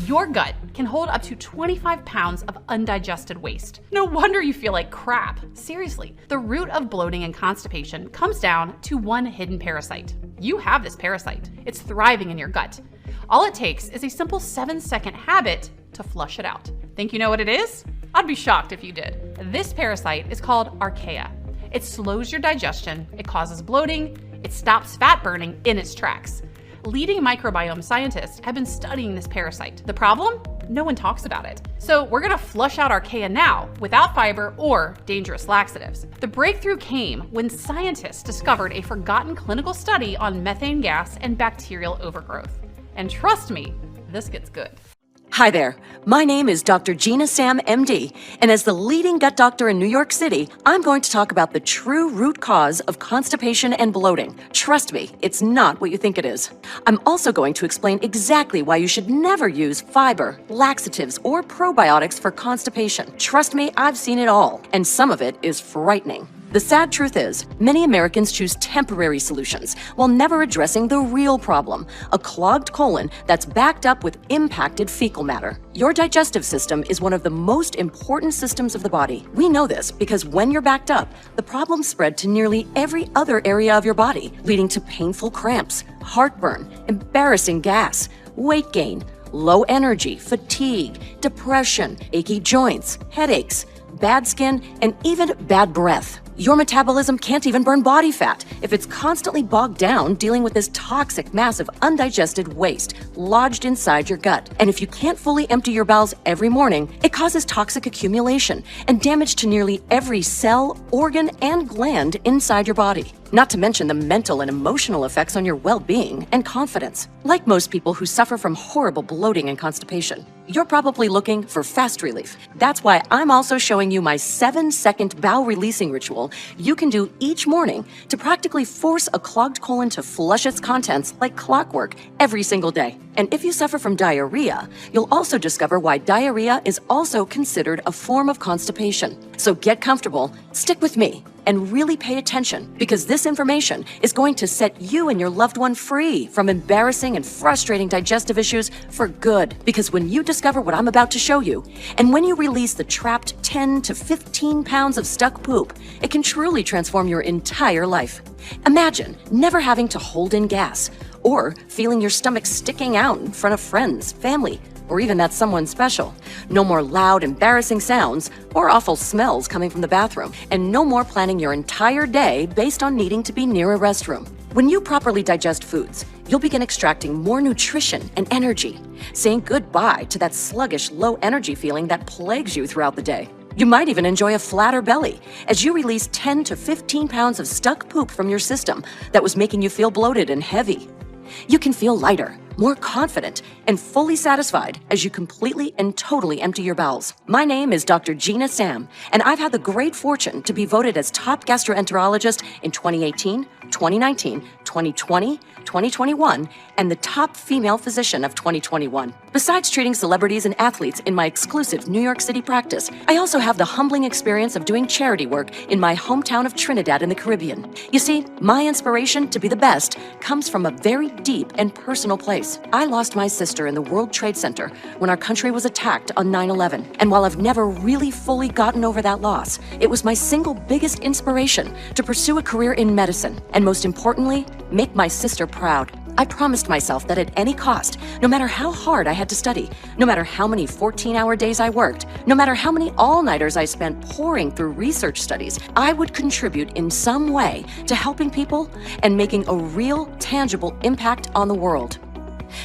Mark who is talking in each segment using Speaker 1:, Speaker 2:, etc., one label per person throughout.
Speaker 1: Your gut can hold up to 25 pounds of undigested waste. No wonder you feel like crap. Seriously, the root of bloating and constipation comes down to one hidden parasite. You have this parasite. It's thriving in your gut. All it takes is a simple 7-second habit to flush it out. Think you know what it is? I'd be shocked if you did. This parasite is called archaea. It slows your digestion, it causes bloating, it stops fat burning in its tracks. Leading microbiome scientists have been studying this parasite. The problem? No one talks about it. So we're gonna flush out archaea now without fiber or dangerous laxatives. The breakthrough came when scientists discovered a forgotten clinical study on methane gas and bacterial overgrowth. And trust me, this gets good.
Speaker 2: Hi there, my name is Dr. Gina Sam, MD, and as the leading gut doctor in New York City, I'm going to talk about the true root cause of constipation and bloating. Trust me, it's not what you think it is. I'm also going to explain exactly why you should never use fiber, laxatives, or probiotics for constipation. Trust me, I've seen it all, and some of it is frightening. The sad truth is, many Americans choose temporary solutions while never addressing the real problem, a clogged colon that's backed up with impacted fecal matter. Your digestive system is one of the most important systems of the body. We know this because when you're backed up, the problems spread to nearly every other area of your body, leading to painful cramps, heartburn, embarrassing gas, weight gain, low energy, fatigue, depression, achy joints, headaches, bad skin, and even bad breath. Your metabolism can't even burn body fat if it's constantly bogged down dealing with this toxic mass of undigested waste lodged inside your gut. And if you can't fully empty your bowels every morning, it causes toxic accumulation and damage to nearly every cell, organ, and gland inside your body. Not to mention the mental and emotional effects on your well-being and confidence. Like most people who suffer from horrible bloating and constipation, you're probably looking for fast relief. That's why I'm also showing you my 7-second bowel releasing ritual you can do each morning to practically force a clogged colon to flush its contents like clockwork every single day. And if you suffer from diarrhea, you'll also discover why diarrhea is also considered a form of constipation. So get comfortable, stick with me, and really pay attention, because this information is going to set you and your loved one free from embarrassing and frustrating digestive issues for good. Because when you discover what I'm about to show you, and when you release the trapped 10 to 15 pounds of stuck poop, it can truly transform your entire life. Imagine never having to hold in gas, or feeling your stomach sticking out in front of friends, family, or even that someone special. No more loud, embarrassing sounds or awful smells coming from the bathroom, and no more planning your entire day based on needing to be near a restroom. When you properly digest foods, you'll begin extracting more nutrition and energy, saying goodbye to that sluggish, low energy feeling that plagues you throughout the day. You might even enjoy a flatter belly as you release 10 to 15 pounds of stuck poop from your system that was making you feel bloated and heavy. You can feel lighter, more confident, and fully satisfied as you completely and totally empty your bowels. My name is Dr. Gina Sam, and I've had the great fortune to be voted as top gastroenterologist in 2018, 2019, 2020, 2021, and the top female physician of 2021. Besides treating celebrities and athletes in my exclusive New York City practice, I also have the humbling experience of doing charity work in my hometown of Trinidad in the Caribbean. You see, my inspiration to be the best comes from a very deep and personal place. I lost my sister in the World Trade Center when our country was attacked on 9/11. And while I've never really fully gotten over that loss, it was my single biggest inspiration to pursue a career in medicine, and most importantly, make my sister proud. I promised myself that at any cost, no matter how hard I had to study, no matter how many 14-hour days I worked, no matter how many all-nighters I spent pouring through research studies, I would contribute in some way to helping people and making a real, tangible impact on the world.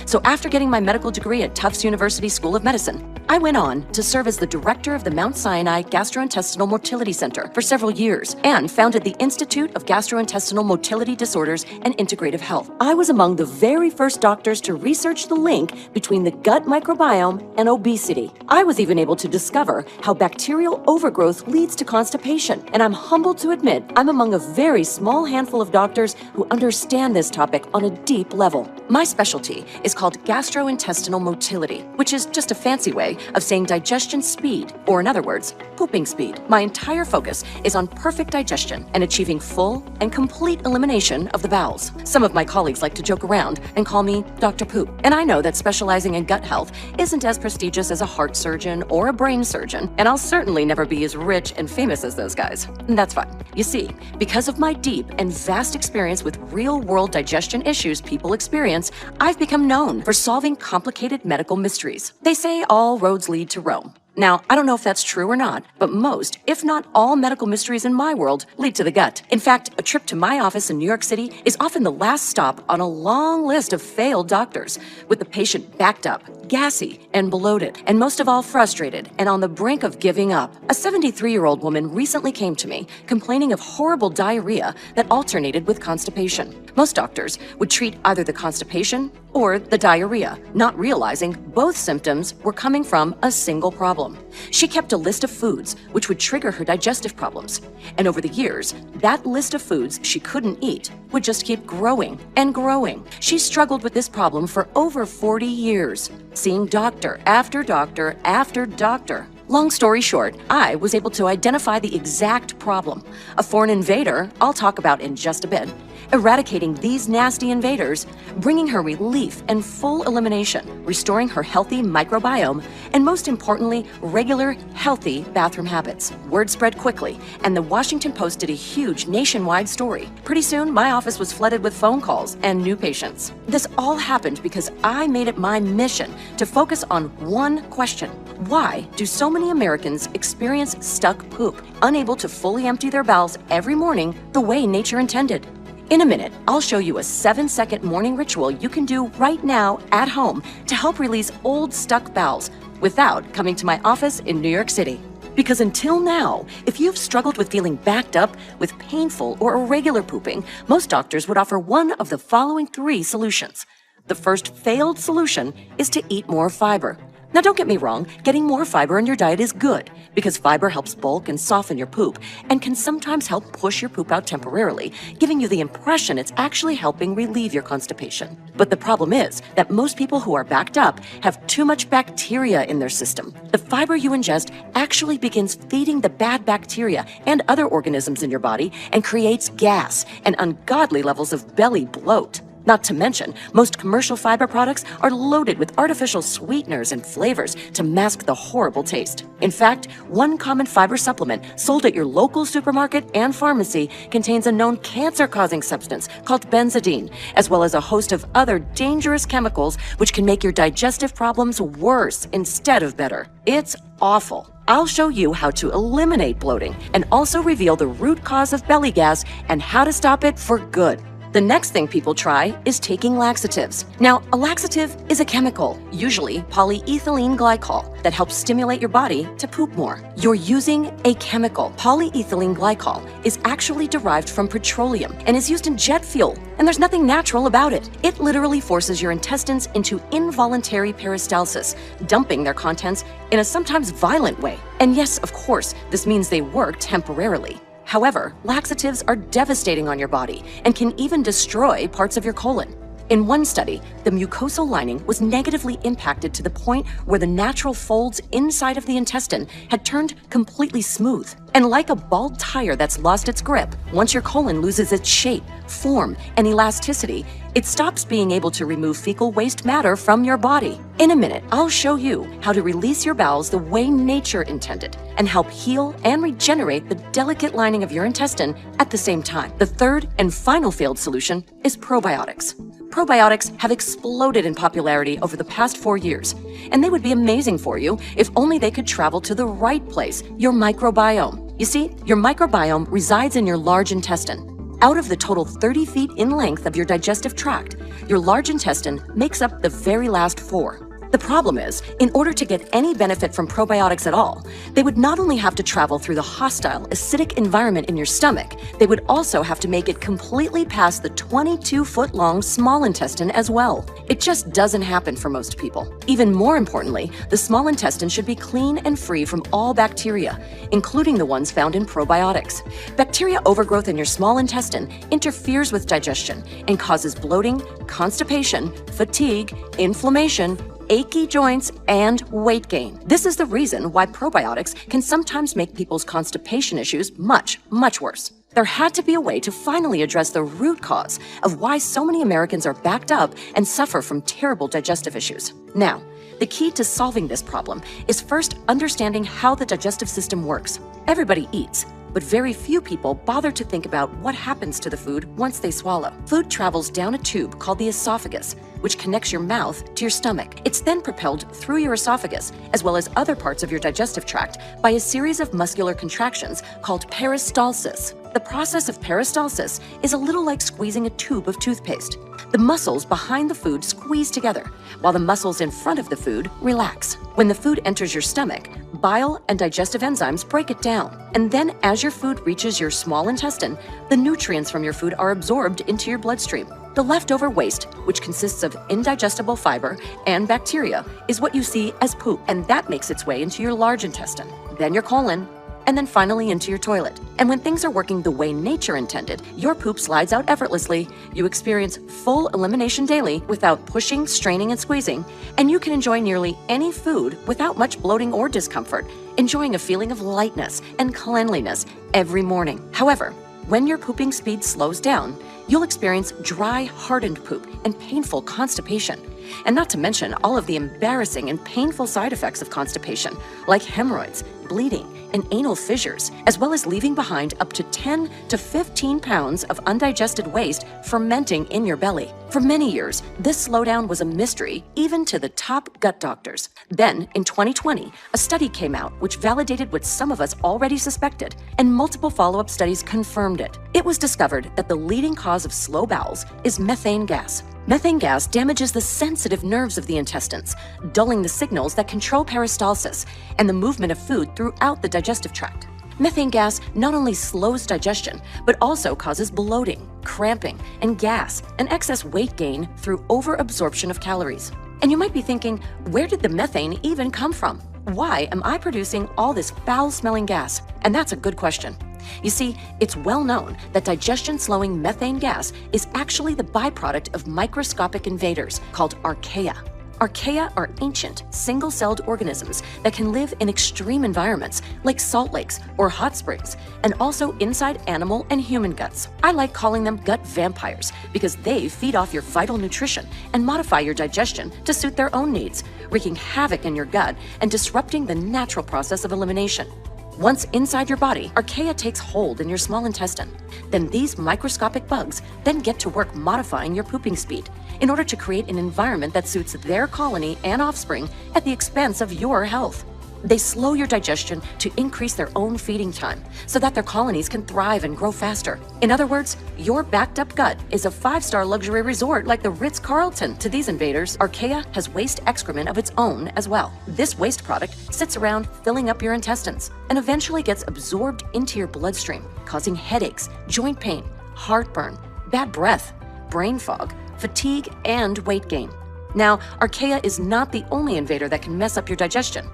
Speaker 2: So after getting my medical degree at Tufts University School of Medicine, I went on to serve as the director of the Mount Sinai Gastrointestinal Motility Center for several years and founded the Institute of Gastrointestinal Motility Disorders and Integrative Health. I was among the very first doctors to research the link between the gut microbiome and obesity. I was even able to discover how bacterial overgrowth leads to constipation, and I'm humbled to admit I'm among a very small handful of doctors who understand this topic on a deep level. My specialty is called gastrointestinal motility, which is just a fancy way of saying digestion speed, or in other words, pooping speed. My entire focus is on perfect digestion and achieving full and complete elimination of the bowels. Some of my colleagues like to joke around and call me Dr. Poop. And I know that specializing in gut health isn't as prestigious as a heart surgeon or a brain surgeon, and I'll certainly never be as rich and famous as those guys. And that's fine. You see, because of my deep and vast experience with real-world digestion issues people experience, I've become known for solving complicated medical mysteries. They say all roads lead to Rome. Now, I don't know if that's true or not, but most, if not all medical mysteries in my world lead to the gut. In fact, a trip to my office in New York City is often the last stop on a long list of failed doctors, with the patient backed up, gassy, and bloated, and most of all frustrated and on the brink of giving up. A 73-year-old woman recently came to me complaining of horrible diarrhea that alternated with constipation. Most doctors would treat either the constipation or the diarrhea, not realizing both symptoms were coming from a single problem. She kept a list of foods which would trigger her digestive problems. And over the years, that list of foods she couldn't eat would just keep growing and growing. She struggled with this problem for over 40 years, seeing doctor after doctor after doctor. Long story short, I was able to identify the exact problem. A foreign invader, I'll talk about in just a bit, eradicating these nasty invaders, bringing her relief and full elimination, restoring her healthy microbiome, and most importantly, regular, healthy bathroom habits. Word spread quickly, and the Washington Post did a huge nationwide story. Pretty soon, my office was flooded with phone calls and new patients. This all happened because I made it my mission to focus on one question. Why do so many Americans experience stuck poop, unable to fully empty their bowels every morning the way nature intended? In a minute, I'll show you a 7-second morning ritual you can do right now at home to help release old stuck bowels without coming to my office in New York City. Because until now, if you've struggled with feeling backed up with painful or irregular pooping, most doctors would offer one of the following 3 solutions. The first failed solution is to eat more fiber. Now, don't get me wrong, getting more fiber in your diet is good because fiber helps bulk and soften your poop and can sometimes help push your poop out temporarily, giving you the impression it's actually helping relieve your constipation. But the problem is that most people who are backed up have too much bacteria in their system. The fiber you ingest actually begins feeding the bad bacteria and other organisms in your body and creates gas and ungodly levels of belly bloat. Not to mention, most commercial fiber products are loaded with artificial sweeteners and flavors to mask the horrible taste. In fact, one common fiber supplement sold at your local supermarket and pharmacy contains a known cancer-causing substance called benzidine, as well as a host of other dangerous chemicals which can make your digestive problems worse instead of better. It's awful. I'll show you how to eliminate bloating and also reveal the root cause of belly gas and how to stop it for good. The next thing people try is taking laxatives. Now, a laxative is a chemical, usually polyethylene glycol, that helps stimulate your body to poop more. You're using a chemical. Polyethylene glycol is actually derived from petroleum and is used in jet fuel, and there's nothing natural about it. It literally forces your intestines into involuntary peristalsis, dumping their contents in a sometimes violent way. And yes, of course, this means they work temporarily. However, laxatives are devastating on your body and can even destroy parts of your colon. In one study, the mucosal lining was negatively impacted to the point where the natural folds inside of the intestine had turned completely smooth. And like a bald tire that's lost its grip, once your colon loses its shape, form, and elasticity, it stops being able to remove fecal waste matter from your body. In a minute, I'll show you how to release your bowels the way nature intended and help heal and regenerate the delicate lining of your intestine at the same time. The third and final failed solution is probiotics. Probiotics have exploded in popularity over the past 4 years, and they would be amazing for you if only they could travel to the right place, your microbiome. You see, your microbiome resides in your large intestine. Out of the total 30 feet in length of your digestive tract, your large intestine makes up the very last 4. The problem is, in order to get any benefit from probiotics at all, they would not only have to travel through the hostile, acidic environment in your stomach, they would also have to make it completely past the 22-foot-long small intestine as well. It just doesn't happen for most people. Even more importantly, the small intestine should be clean and free from all bacteria, including the ones found in probiotics. Bacteria overgrowth in your small intestine interferes with digestion and causes bloating, constipation, fatigue, inflammation, achy joints, and weight gain. This is the reason why probiotics can sometimes make people's constipation issues much, much worse. There had to be a way to finally address the root cause of why so many Americans are backed up and suffer from terrible digestive issues. Now, the key to solving this problem is first understanding how the digestive system works. Everybody eats, but very few people bother to think about what happens to the food once they swallow. Food travels down a tube called the esophagus, which connects your mouth to your stomach. It's then propelled through your esophagus, as well as other parts of your digestive tract, by a series of muscular contractions called peristalsis. The process of peristalsis is a little like squeezing a tube of toothpaste. The muscles behind the food squeeze together, while the muscles in front of the food relax. When the food enters your stomach, bile and digestive enzymes break it down. And then as your food reaches your small intestine, the nutrients from your food are absorbed into your bloodstream. The leftover waste, which consists of indigestible fiber and bacteria, is what you see as poop, and that makes its way into your large intestine, then your colon, and then finally into your toilet. And when things are working the way nature intended, your poop slides out effortlessly, you experience full elimination daily without pushing, straining, and squeezing, and you can enjoy nearly any food without much bloating or discomfort, enjoying a feeling of lightness and cleanliness every morning. However, when your pooping speed slows down, you'll experience dry, hardened poop and painful constipation. And not to mention all of the embarrassing and painful side effects of constipation, like hemorrhoids, bleeding, and anal fissures, as well as leaving behind up to 10 to 15 pounds of undigested waste fermenting in your belly. For many years, this slowdown was a mystery even to the top gut doctors. Then, in 2020, a study came out which validated what some of us already suspected, and multiple follow-up studies confirmed it. It was discovered that the leading cause of slow bowels is methane gas. Methane gas damages the sensitive nerves of the intestines, dulling the signals that control peristalsis and the movement of food throughout the digestive tract. Methane gas not only slows digestion, but also causes bloating, cramping, and gas, and excess weight gain through overabsorption of calories. And you might be thinking, where did the methane even come from? Why am I producing all this foul-smelling gas? And that's a good question. You see, it's well known that digestion-slowing methane gas is actually the byproduct of microscopic invaders called archaea. Archaea are ancient, single-celled organisms that can live in extreme environments like salt lakes or hot springs, and also inside animal and human guts. I like calling them gut vampires because they feed off your vital nutrition and modify your digestion to suit their own needs, wreaking havoc in your gut and disrupting the natural process of elimination. Once inside your body, archaea takes hold in your small intestine. Then these microscopic bugs then get to work modifying your pooping speed in order to create an environment that suits their colony and offspring at the expense of your health. They slow your digestion to increase their own feeding time so that their colonies can thrive and grow faster. In other words, your backed up gut is a 5-star luxury resort like the Ritz-Carlton. To these invaders, archaea has waste excrement of its own as well. This waste product sits around filling up your intestines and eventually gets absorbed into your bloodstream, causing headaches, joint pain, heartburn, bad breath, brain fog, fatigue, and weight gain. Now, archaea is not the only invader that can mess up your digestion.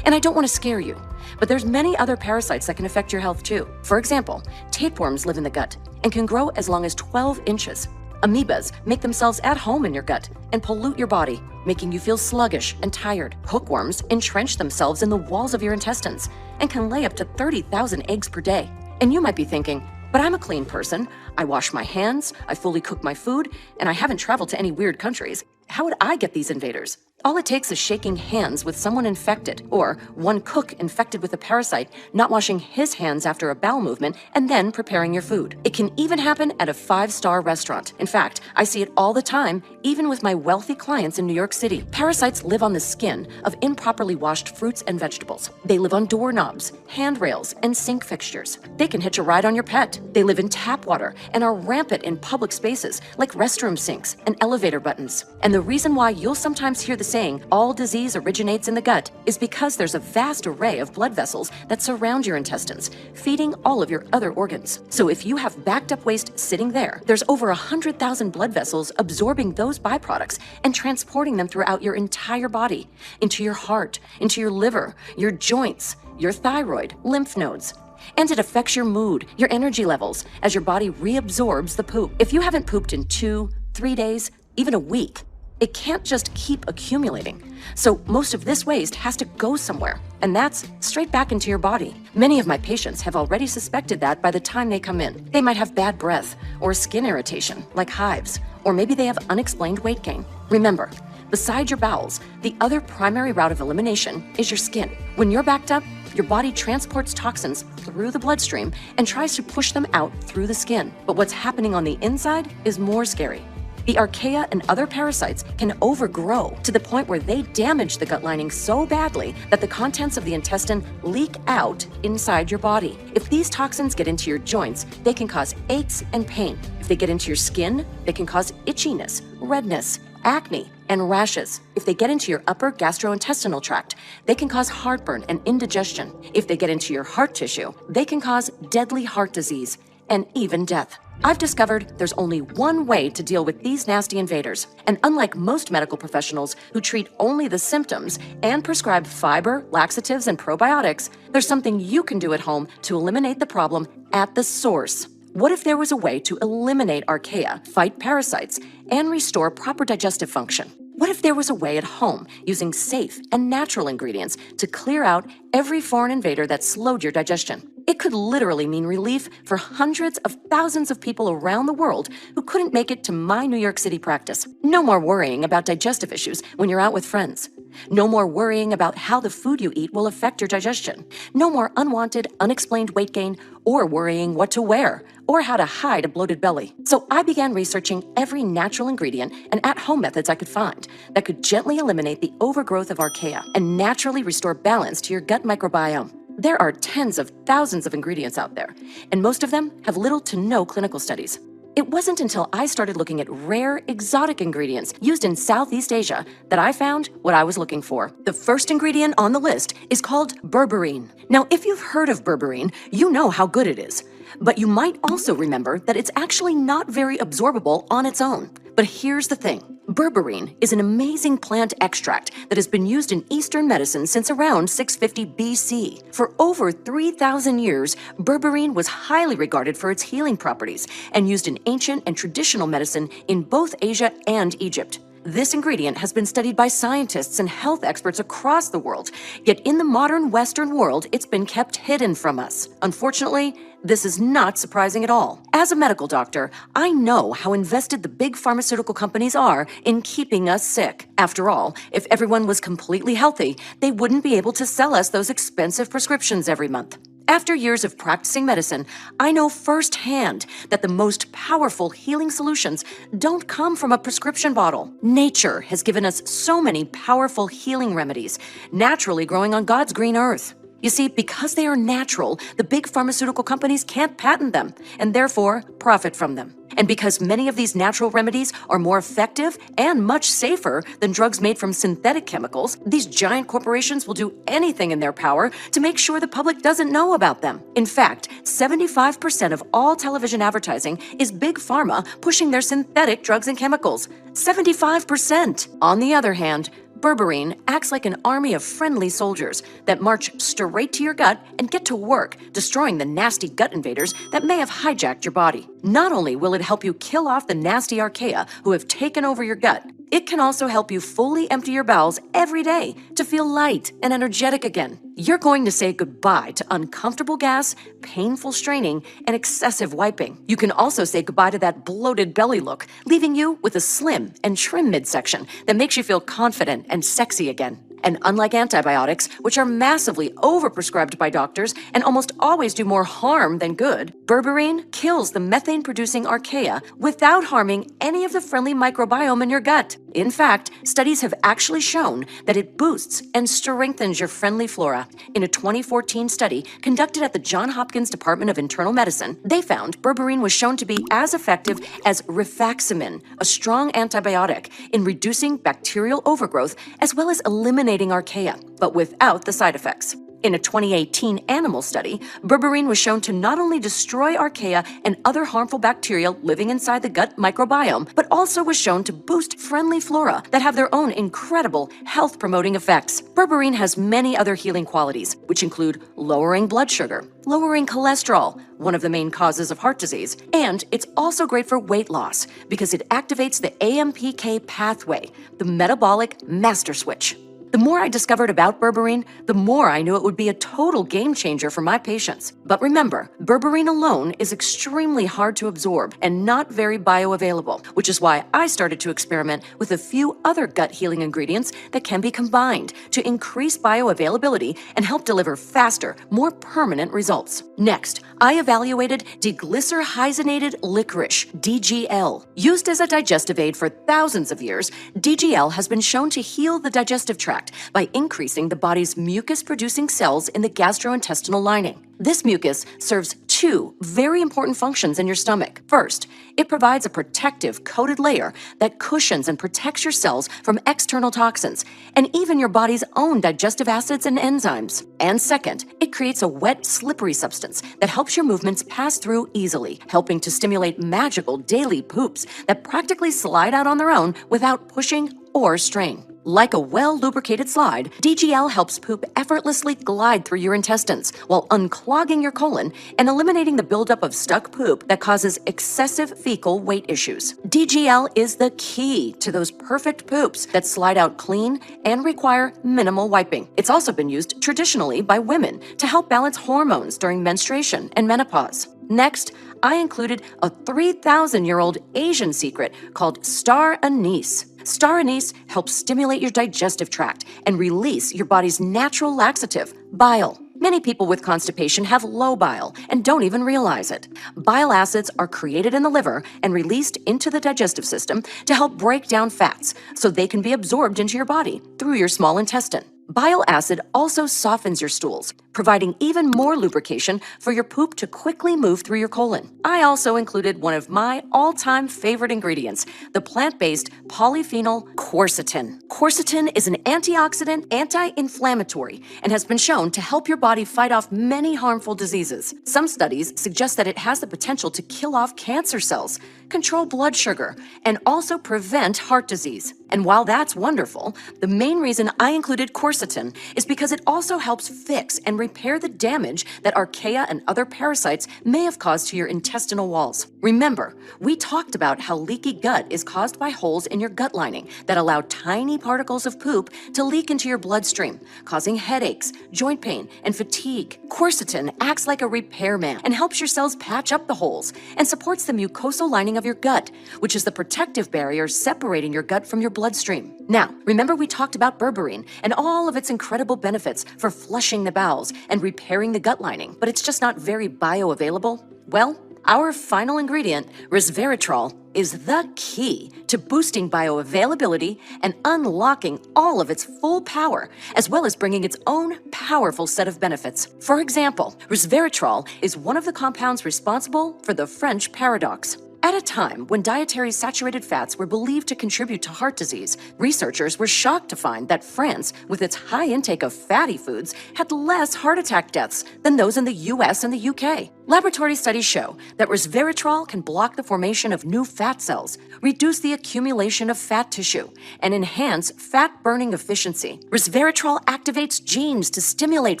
Speaker 2: And I don't want to scare you, but there's many other parasites that can affect your health too. For example, tapeworms live in the gut and can grow as long as 12 inches. Amoebas make themselves at home in your gut and pollute your body, making you feel sluggish and tired. Hookworms entrench themselves in the walls of your intestines and can lay up to 30,000 eggs per day. And you might be thinking, but I'm a clean person. I wash my hands, I fully cook my food, and I haven't traveled to any weird countries. How would I get these invaders? All it takes is shaking hands with someone infected, or one cook infected with a parasite not washing his hands after a bowel movement and then preparing your food. It can even happen at a 5-star restaurant. In fact, I see it all the time, even with my wealthy clients in New York City. Parasites live on the skin of improperly washed fruits and vegetables. They live on doorknobs, handrails, and sink fixtures. They can hitch a ride on your pet. They live in tap water and are rampant in public spaces like restroom sinks and elevator buttons. And the reason why you'll sometimes hear the saying, all disease originates in the gut, is because there's a vast array of blood vessels that surround your intestines, feeding all of your other organs. So if you have backed up waste sitting there, there's over 100,000 blood vessels absorbing those byproducts and transporting them throughout your entire body, into your heart, into your liver, your joints, your thyroid, lymph nodes. And it affects your mood, your energy levels, as your body reabsorbs the poop. If you haven't pooped in 2, 3 days, even a week, It can't just keep accumulating. So most of this waste has to go somewhere, and that's straight back into your body. Many of my patients have already suspected that by the time they come in. They might have bad breath or skin irritation, like hives, or maybe they have unexplained weight gain. Remember, beside your bowels, the other primary route of elimination is your skin. When you're backed up, your body transports toxins through the bloodstream and tries to push them out through the skin. But what's happening on the inside is more scary. The archaea and other parasites can overgrow to the point where they damage the gut lining so badly that the contents of the intestine leak out inside your body. If these toxins get into your joints, they can cause aches and pain. If they get into your skin, they can cause itchiness, redness, acne, and rashes. If they get into your upper gastrointestinal tract, they can cause heartburn and indigestion. If they get into your heart tissue, they can cause deadly heart disease and even death. I've discovered there's only one way to deal with these nasty invaders. And unlike most medical professionals who treat only the symptoms and prescribe fiber, laxatives, and probiotics, there's something you can do at home to eliminate the problem at the source. What if there was a way to eliminate archaea, fight parasites, and restore proper digestive function? What if there was a way at home, using safe and natural ingredients, to clear out every foreign invader that slowed your digestion? It could literally mean relief for hundreds of thousands of people around the world who couldn't make it to my New York City practice. No more worrying about digestive issues when you're out with friends. No more worrying about how the food you eat will affect your digestion. No more unwanted, unexplained weight gain, or worrying what to wear, or how to hide a bloated belly. So I began researching every natural ingredient and at-home methods I could find that could gently eliminate the overgrowth of archaea and naturally restore balance to your gut microbiome. There are tens of thousands of ingredients out there, and most of them have little to no clinical studies. It wasn't until I started looking at rare, exotic ingredients used in Southeast Asia that I found what I was looking for. The first ingredient on the list is called berberine. Now, if you've heard of berberine, you know how good it is. But you might also remember that it's actually not very absorbable on its own. But here's the thing. Berberine is an amazing plant extract that has been used in Eastern medicine since around 650 BC. For over 3,000 years, berberine was highly regarded for its healing properties and used in ancient and traditional medicine in both Asia and Egypt. This ingredient has been studied by scientists and health experts across the world, yet in the modern Western world, it's been kept hidden from us. Unfortunately, this is not surprising at all. As a medical doctor, I know how invested the big pharmaceutical companies are in keeping us sick. After all, if everyone was completely healthy, they wouldn't be able to sell us those expensive prescriptions every month. After years of practicing medicine, I know firsthand that the most powerful healing solutions don't come from a prescription bottle. Nature has given us so many powerful healing remedies, naturally growing on God's green earth. You see, because they are natural, the big pharmaceutical companies can't patent them and therefore profit from them. And because many of these natural remedies are more effective and much safer than drugs made from synthetic chemicals, these giant corporations will do anything in their power to make sure the public doesn't know about them. In fact, 75% of all television advertising is big pharma pushing their synthetic drugs and chemicals. 75%! On the other hand, berberine acts like an army of friendly soldiers that march straight to your gut and get to work, destroying the nasty gut invaders that may have hijacked your body. Not only will it help you kill off the nasty archaea who have taken over your gut, it can also help you fully empty your bowels every day to feel light and energetic again. You're going to say goodbye to uncomfortable gas, painful straining, and excessive wiping. You can also say goodbye to that bloated belly look, leaving you with a slim and trim midsection that makes you feel confident and sexy again. And unlike antibiotics, which are massively overprescribed by doctors and almost always do more harm than good, berberine kills the methane-producing archaea without harming any of the friendly microbiome in your gut. In fact, studies have actually shown that it boosts and strengthens your friendly flora. In a 2014 study conducted at the Johns Hopkins Department of Internal Medicine, they found berberine was shown to be as effective as rifaximin, a strong antibiotic, in reducing bacterial overgrowth as well as eliminating archaea, but without the side effects. In a 2018 animal study, berberine was shown to not only destroy archaea and other harmful bacteria living inside the gut microbiome, but also was shown to boost friendly flora that have their own incredible health-promoting effects. Berberine has many other healing qualities, which include lowering blood sugar, lowering cholesterol, one of the main causes of heart disease. And it's also great for weight loss because it activates the AMPK pathway, the metabolic master switch. The more I discovered about berberine, the more I knew it would be a total game changer for my patients. But remember, berberine alone is extremely hard to absorb and not very bioavailable, which is why I started to experiment with a few other gut healing ingredients that can be combined to increase bioavailability and help deliver faster, more permanent results. Next, I evaluated deglycyrrhizated licorice, DGL. Used as a digestive aid for thousands of years, DGL has been shown to heal the digestive tract by increasing the body's mucus-producing cells in the gastrointestinal lining. This mucus serves two very important functions in your stomach. First, it provides a protective coated layer that cushions and protects your cells from external toxins and even your body's own digestive acids and enzymes. And second, it creates a wet, slippery substance that helps your movements pass through easily, helping to stimulate magical daily poops that practically slide out on their own without pushing or strain. Like a well-lubricated slide, DGL helps poop effortlessly glide through your intestines while unclogging your colon and eliminating the buildup of stuck poop that causes excessive fecal weight issues. DGL is the key to those perfect poops that slide out clean and require minimal wiping. It's also been used traditionally by women to help balance hormones during menstruation and menopause. Next, I included a 3,000-year-old Asian secret called star anise. Star anise helps stimulate your digestive tract and release your body's natural laxative, bile. Many people with constipation have low bile and don't even realize it. Bile acids are created in the liver and released into the digestive system to help break down fats so they can be absorbed into your body through your small intestine. Bile acid also softens your stools, providing even more lubrication for your poop to quickly move through your colon. I also included one of my all-time favorite ingredients, the plant-based polyphenol quercetin. Quercetin is an antioxidant, anti-inflammatory, and has been shown to help your body fight off many harmful diseases. Some studies suggest that it has the potential to kill off cancer cells, control blood sugar, and also prevent heart disease. And while that's wonderful, the main reason I included quercetin is because it also helps fix and repair the damage that archaea and other parasites may have caused to your intestinal walls. Remember, we talked about how leaky gut is caused by holes in your gut lining that allow tiny particles of poop to leak into your bloodstream, causing headaches, joint pain, and fatigue. Quercetin acts like a repairman and helps your cells patch up the holes and supports the mucosal lining of your gut, which is the protective barrier separating your gut from your bloodstream. Now, remember we talked about berberine and all of its incredible benefits for flushing the bowels and repairing the gut lining, but it's just not very bioavailable? Well, our final ingredient, resveratrol, is the key to boosting bioavailability and unlocking all of its full power, as well as bringing its own powerful set of benefits. For example, resveratrol is one of the compounds responsible for the French paradox. At a time when dietary saturated fats were believed to contribute to heart disease, researchers were shocked to find that France, with its high intake of fatty foods, had less heart attack deaths than those in the US and the UK. Laboratory studies show that resveratrol can block the formation of new fat cells, reduce the accumulation of fat tissue, and enhance fat burning efficiency. Resveratrol activates genes to stimulate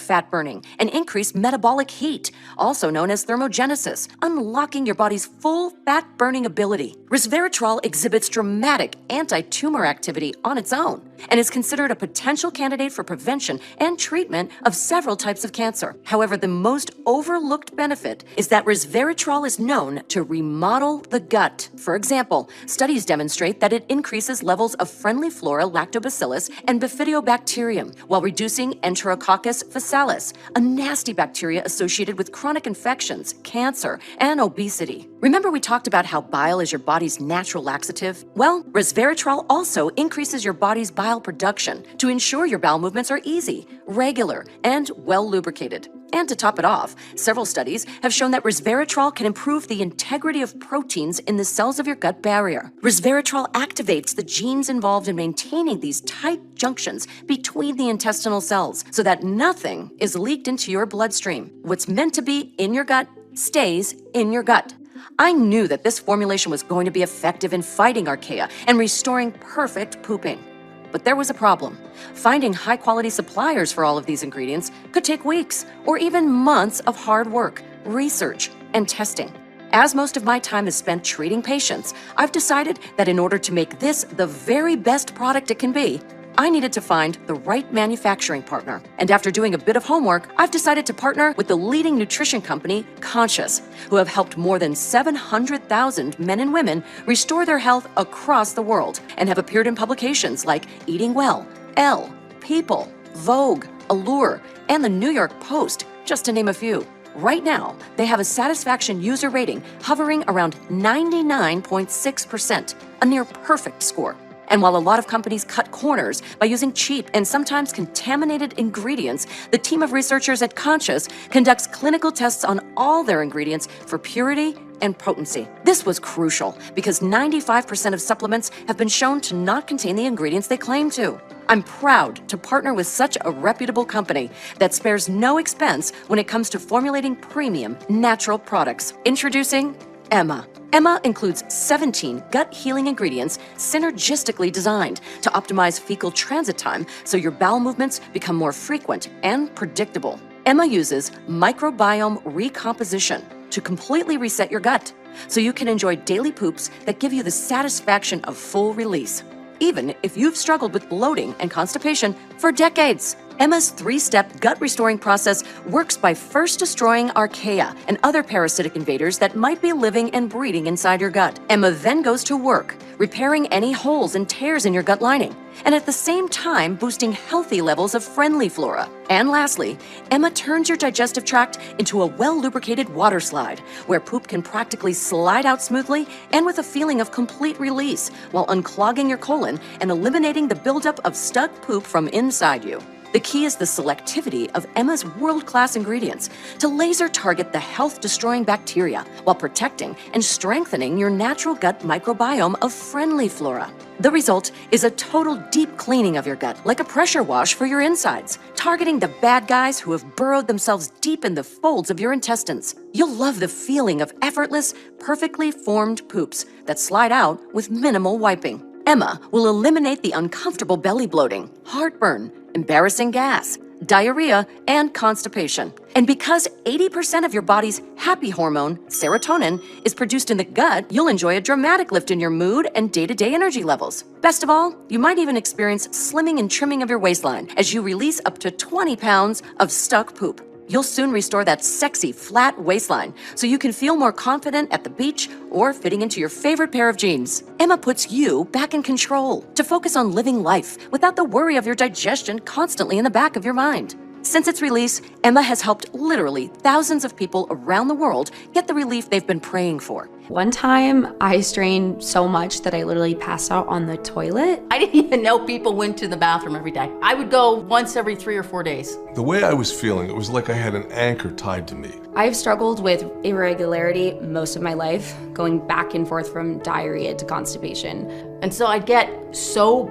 Speaker 2: fat burning and increase metabolic heat, also known as thermogenesis, unlocking your body's full fat burning ability. Resveratrol exhibits dramatic anti-tumor activity on its own and is considered a potential candidate for prevention and treatment of several types of cancer. However, the most overlooked benefit is that resveratrol is known to remodel the gut. For example, studies demonstrate that it increases levels of friendly flora lactobacillus and bifidobacterium while reducing Enterococcus faecalis, a nasty bacteria associated with chronic infections, cancer, and obesity. Remember we talked about how bile is your body's natural laxative? Well, resveratrol also increases your body's bile production to ensure your bowel movements are easy, regular, and well lubricated. And to top it off, several studies have shown that resveratrol can improve the integrity of proteins in the cells of your gut barrier. Resveratrol activates the genes involved in maintaining these tight junctions between the intestinal cells so that nothing is leaked into your bloodstream. What's meant to be in your gut stays in your gut. I knew that this formulation was going to be effective in fighting archaea and restoring perfect pooping. But there was a problem. Finding high-quality suppliers for all of these ingredients could take weeks or even months of hard work, research, and testing. As most of my time is spent treating patients, I've decided that in order to make this the very best product it can be, I needed to find the right manufacturing partner. And after doing a bit of homework, I've decided to partner with the leading nutrition company, Conscious, who have helped more than 700,000 men and women restore their health across the world and have appeared in publications like Eating Well, Elle, People, Vogue, Allure, and the New York Post, just to name a few. Right now, they have a satisfaction user rating hovering around 99.6%, a near perfect score. And while a lot of companies cut corners by using cheap and sometimes contaminated ingredients, the team of researchers at Conscious conducts clinical tests on all their ingredients for purity and potency. This was crucial because 95% of supplements have been shown to not contain the ingredients they claim to. I'm proud to partner with such a reputable company that spares no expense when it comes to formulating premium, natural products. Introducing Emma. Emma includes 17 gut-healing ingredients synergistically designed to optimize fecal transit time so your bowel movements become more frequent and predictable. Emma uses microbiome recomposition to completely reset your gut so you can enjoy daily poops that give you the satisfaction of full release, even if you've struggled with bloating and constipation for decades. Emma's 3-step gut-restoring process works by first destroying archaea and other parasitic invaders that might be living and breeding inside your gut. Emma then goes to work, repairing any holes and tears in your gut lining, and at the same time boosting healthy levels of friendly flora. And lastly, Emma turns your digestive tract into a well-lubricated water slide, where poop can practically slide out smoothly and with a feeling of complete release, while unclogging your colon and eliminating the buildup of stuck poop from inside you. The key is the selectivity of Emma's world-class ingredients to laser target the health-destroying bacteria while protecting and strengthening your natural gut microbiome of friendly flora. The result is a total deep cleaning of your gut, like a pressure wash for your insides, targeting the bad guys who have burrowed themselves deep in the folds of your intestines. You'll love the feeling of effortless, perfectly formed poops that slide out with minimal wiping. Emma will eliminate the uncomfortable belly bloating, heartburn, embarrassing gas, diarrhea, and constipation. And because 80% of your body's happy hormone, serotonin, is produced in the gut, you'll enjoy a dramatic lift in your mood and day-to-day energy levels. Best of all, you might even experience slimming and trimming of your waistline as you release up to 20 pounds of stuck poop. You'll soon restore that sexy, flat waistline so you can feel more confident at the beach or fitting into your favorite pair of jeans. Emma puts you back in control to focus on living life without the worry of your digestion constantly in the back of your mind. Since its release, Emma has helped literally thousands of people around the world get the relief they've been praying for.
Speaker 3: One time, I strained so much that I literally passed out on the toilet.
Speaker 4: I didn't even know people went to the bathroom every day. I would go once every 3 or 4 days.
Speaker 5: The way I was feeling, it was like I had an anchor tied to me.
Speaker 3: I've struggled with irregularity most of my life, going back and forth from diarrhea to constipation.
Speaker 4: And so I'd get so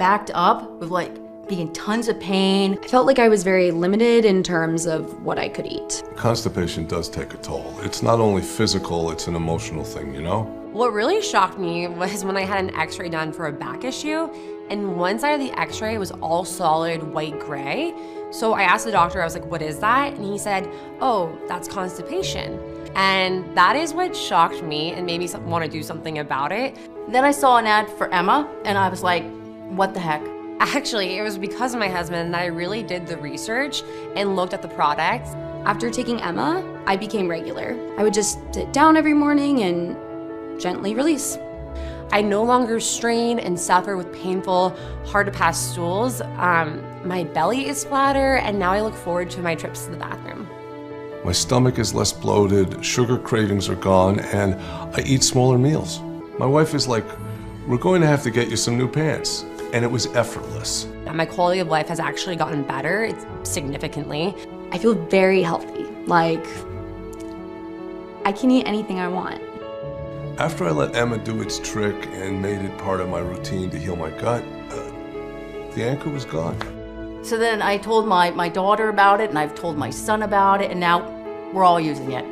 Speaker 4: backed up with being in tons of pain.
Speaker 3: I felt like I was very limited in terms of what I could eat.
Speaker 5: Constipation does take a toll. It's not only physical, it's an emotional thing, you know?
Speaker 6: What really shocked me was when I had an x-ray done for a back issue, and one side of the x-ray was all solid white gray. So I asked the doctor, I was like, what is that? And he said, oh, that's constipation. And that is what shocked me and made me want to do something about it.
Speaker 4: Then I saw an ad for Emma, and I was like, what the heck?
Speaker 6: Actually, it was because of my husband that I really did the research and looked at the products.
Speaker 3: After taking Emma, I became regular. I would just sit down every morning and gently release.
Speaker 6: I no longer strain and suffer with painful, hard-to-pass stools. My belly is flatter, and now I look forward to my trips to the bathroom.
Speaker 5: My stomach is less bloated, sugar cravings are gone, and I eat smaller meals. My wife is like, we're going to have to get you some new pants. And it was effortless.
Speaker 6: My quality of life has actually gotten better, significantly.
Speaker 3: I feel very healthy. Like, I can eat anything I want.
Speaker 5: After I let Emma do its trick and made it part of my routine to heal my gut, the anchor was gone.
Speaker 4: So then I told my daughter about it, and I've told my son about it, and now we're all using it.